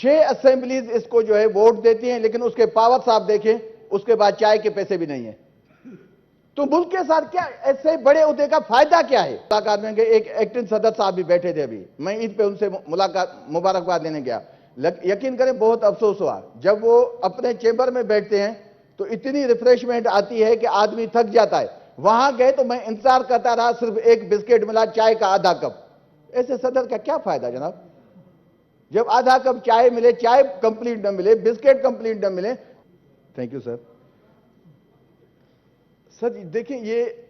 6 assemblies इसको जो है वोट देती हैं, लेकिन उसके पावर्स आप देखें, उसके बाद चाय के पैसे भी नहीं है। तो मुल्क के साथ क्या ऐसे बड़े उहदे का फायदा क्या है? मुलाकात में एक एक्टिंग सदर साहब भी बैठे थे, अभी मैं ईद पे उनसे मुबारकबाद देने गया। यकीन करें बहुत अफसोस हुआ जब वो अपने चेंबर में बैठते हैं तो इतनी रिफ्रेशमेंट आती है कि आदमी थक जाता है। वहां गए तो मैं इंतजार करता रहा, सिर्फ एक बिस्किट मिला, चाय का आधा कप। ऐसे सदर का क्या फायदा जनाब? जब आधा कप चाय मिले, चाय कंप्लीट न मिले, बिस्किट कंप्लीट न मिले। Thank you sir. सर देखिए, ये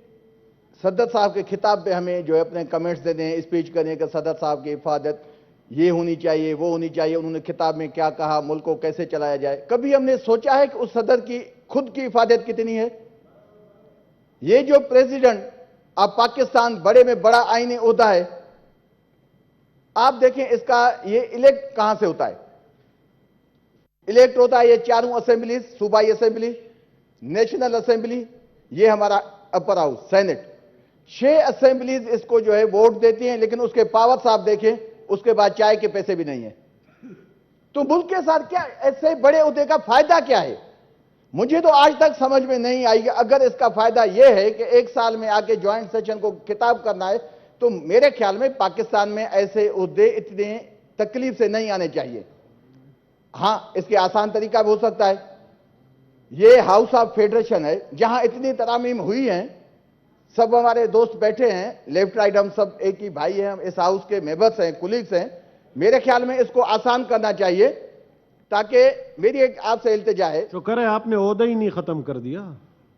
सदर साहब के खिताब पे हमें जो है अपने कमेंट्स देने हैं, स्पीच करने का, सदर साहब की हिफाजत ये होनी चाहिए, वो होनी चाहिए, उन्होंने खिताब में क्या कहा, मुल्क को कैसे चलाया जाए। कभी हमने सोचा है कि उस सदर की खुद की हिफाजत कितनी है? ये जो प्रेसिडेंट अब पाकिस्तान बड़े में बड़ा आईनी ओहदा है, आप देखें इसका ये इलेक्ट कहां से होता है? इलेक्ट होता है ये चारों असेंबलीज, सूबाई असेंबली, नेशनल असेंबली, ये हमारा अपर हाउस सेनेट। 6 असेंबलीज इसको जो है वोट देती हैं, लेकिन उसके पावर्स आप देखें, उसके बाद चाय के पैसे भी नहीं है। तो मुल्क के साथ क्या ऐसे बड़े उहदे का फायदा क्या है? मुझे तो आज तक समझ में नहीं आई। अगर इसका फायदा यह है कि एक साल में आके ज्वाइंट सेशन को खिताब करना है, तो मेरे ख्याल में पाकिस्तान में ऐसे उहदे इतने तकलीफ से नहीं आने चाहिए। हां, इसके आसान तरीका भी हो सकता है। ये हाउस ऑफ फेडरेशन है, जहां इतनी तरामीम हुई हैं, सब हमारे दोस्त बैठे हैं, लेफ्ट राइट हम सब एक ही भाई हैं, हम इस हाउस के मेंबर्स हैं, कुलीग्स हैं। मेरे ख्याल में इसको आसान करना चाहिए, ताकि मेरी एक आपसे इल्तिजा है। शुक्र है आपने ओहदा ही नहीं खत्म कर दिया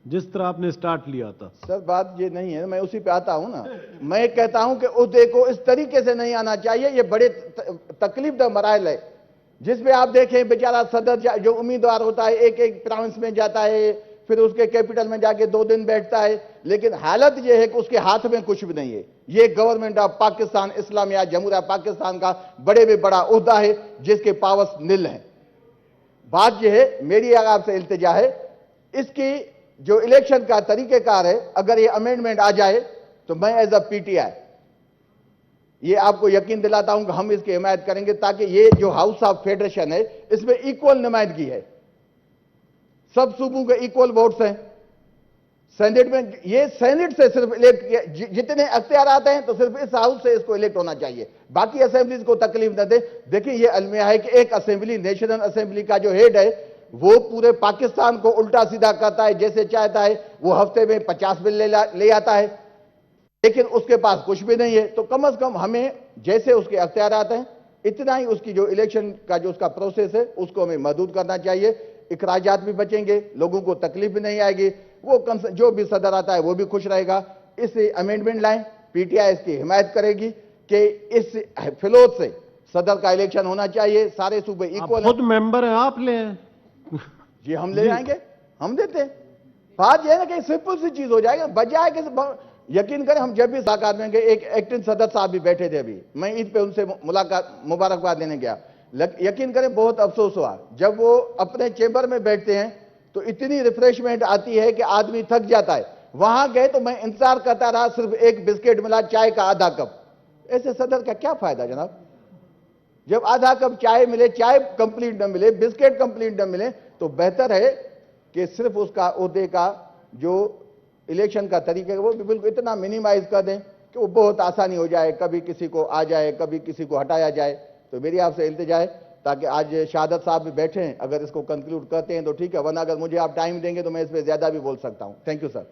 जिस तरह आपने स्टार्ट लिया था। सर बात ये नहीं है, मैं उसी पे आता हूं ना। मैं कहता हूं कि ओहदे को इस तरीके से नहीं आना चाहिए। ये बड़े तकलीफ दह मराइल है, जिसमें आप देखें बेचारा सदर जो उम्मीदवार होता है, एक एक प्रोविंस में जाता है, फिर उसके कैपिटल में जाके 2 दिन बैठता है, लेकिन हालत यह है कि उसके हाथ में कुछ भी नहीं है। ये गवर्नमेंट ऑफ पाकिस्तान, इस्लामिया जमहूरिया पाकिस्तान का बड़े में बड़ा ओहदा है, जिसके पावर्स निल हैं। बात यह है, मेरी आपसे इल्तिजा है, इसकी जो इलेक्शन का तरीकेकार है, अगर ये अमेंडमेंट आ जाए तो मैं एज अ पीटीआई ये आपको यकीन दिलाता हूं कि हम इसकी हिमायत करेंगे, ताकि ये जो हाउस ऑफ फेडरेशन है, इसमें इक्वल नुमाइंदगी है, सब सूबों के इक्वल वोट्स हैं। सेनेट में ये सेनेट से सिर्फ इलेक्ट, जितने अख्तियार आते हैं तो सिर्फ इस हाउस से इसको इलेक्ट होना चाहिए, बाकी असेंबलीज को तकलीफ न दे। देखिए, ये अलमिया है कि एक असेंबली, नेशनल असेंबली का जो हेड है, वो पूरे पाकिस्तान को उल्टा सीधा करता है, जैसे चाहता है। वो हफ्ते में 50 बिल ले आता है, लेकिन उसके पास कुछ भी नहीं है। तो कम से कम हमें जैसे उसके अख्तियार आते हैं, इतना ही उसकी जो इलेक्शन का जो उसका प्रोसेस है, उसको हमें महदूद करना चाहिए। इखराजात भी बचेंगे, लोगों को तकलीफ भी नहीं आएगी, वो जो भी सदर आता है वो भी खुश रहेगा। इस अमेंडमेंट लाएं, पीटीआई इसकी हिमायत करेगी कि इस फिलोत से सदर का इलेक्शन होना चाहिए, सारे सूबे इक्वल। खुद मेंबर हैं, आप ले जी हम ले जाएंगे, हम देते हैं। बात यह है ना कि सिंपल सी चीज हो जाएगा, बजाय कि यकीन करें, हम जब भी साकार में गए, एक एक्टिंग सदर साहब भी बैठे थे, अभी मैं ईद पे उनसे मुबारकबाद देने गया। यकीन करें बहुत अफसोस हुआ जब वो अपने चेंबर में बैठते हैं तो इतनी रिफ्रेशमेंट आती है कि आदमी थक जाता है। वहां गए तो मैं इंतजार करता रहा, सिर्फ एक बिस्किट मिला, चाय का आधा कप। ऐसे सदर का क्या फायदा जनाब? जब आधा कप चाय मिले, चाय कंप्लीट न मिले, बिस्किट कंप्लीट न मिले, तो बेहतर है कि सिर्फ उसका ओहदे का जो इलेक्शन का तरीका है वो बिल्कुल इतना मिनिमाइज कर दें कि वो बहुत आसानी हो जाए, कभी किसी को आ जाए, कभी किसी को हटाया जाए। तो मेरी आपसे इल्तिजा है, ताकि आज शहादत साहब भी बैठे हैं, अगर इसको कंक्लूड करते हैं तो ठीक है, वरना अगर मुझे आप टाइम देंगे तो मैं इस पर ज्यादा भी बोल सकता हूं। Thank you sir.